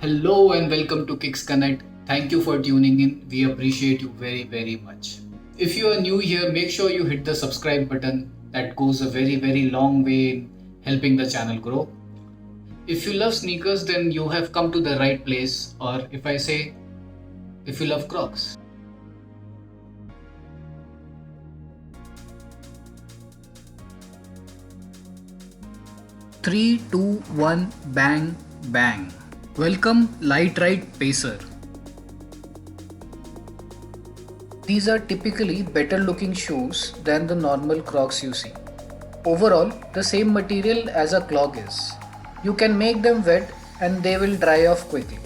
Hello and welcome to Kicks Connect. Thank you for tuning in. We appreciate you very, very much. If you are new here, make sure you hit the subscribe button. That goes a very, very long way in helping the channel grow. If you love sneakers, then you have come to the right place. Or if I say, if you love Crocs. 3, 2, 1, bang, bang. Welcome, Light Ride Pacer. These are typically better looking shoes than the normal Crocs you see. Overall, the same material as a clog is. You can make them wet and they will dry off quickly.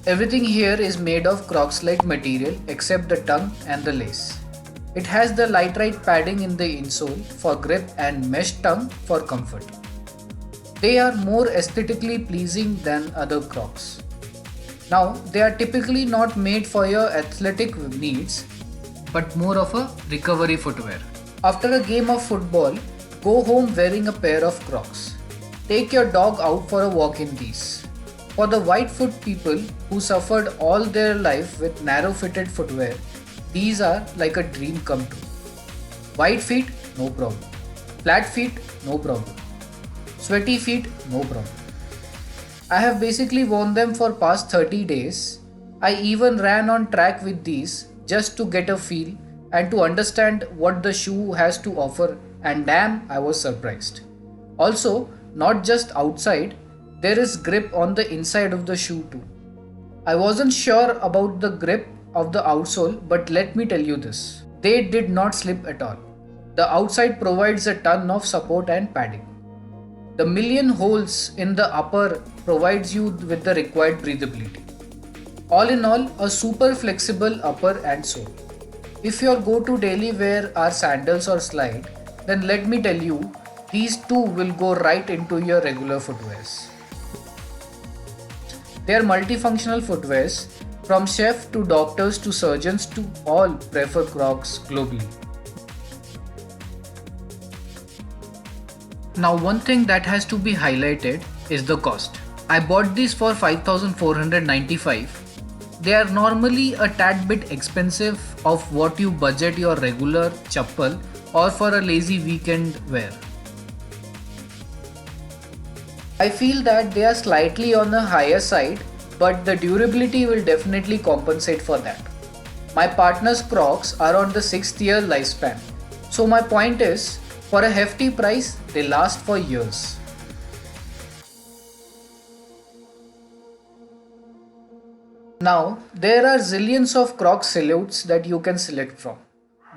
Everything here is made of Crocs-like material except the tongue and the lace. It has the light ride padding in the insole for grip and mesh tongue for comfort. They are more aesthetically pleasing than other Crocs. Now, they are typically not made for your athletic needs, but more of a recovery footwear. After a game of football, go home wearing a pair of Crocs. Take your dog out for a walk in these. For the wide foot people who suffered all their life with narrow fitted footwear, these are like a dream come true. Wide feet, no problem. Flat feet, no problem. Sweaty feet, no problem. I have basically worn them for past 30 days. I even ran on track with these just to get a feel and to understand what the shoe has to offer, and damn, I was surprised. Also, not just outside, there is grip on the inside of the shoe too. I wasn't sure about the grip of the outsole, but let me tell you this. They did not slip at all. The outside provides a ton of support and padding. The million holes in the upper provides you with the required breathability. All in all, a super flexible upper and sole. If your go-to daily wear are sandals or slide, then let me tell you, these two will go right into your regular footwears. They are multifunctional footwears. From chefs to doctors to surgeons to all prefer Crocs globally. Now one thing that has to be highlighted is the cost. I bought these for 5,495. They are normally a tad bit expensive of what you budget your regular chappal or for a lazy weekend wear. I feel that they are slightly on the higher side, but the durability will definitely compensate for that. My partner's Crocs are on the 6th year lifespan. So my point is, for a hefty price, they last for years. Now, there are zillions of Crocs silhouettes that you can select from.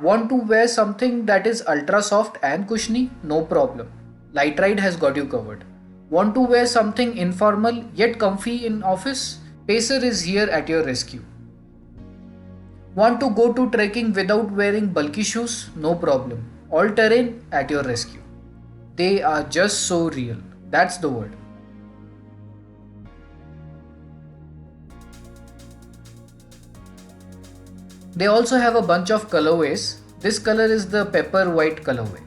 Want to wear something that is ultra soft and cushiony? No problem. Light Ride has got you covered. Want to wear something informal yet comfy in office? Pacer is here at your rescue. Want to go to trekking without wearing bulky shoes? No problem. All terrain at your rescue. They are just so real. That's the word. They also have a bunch of colorways. This color is the pepper white colorway.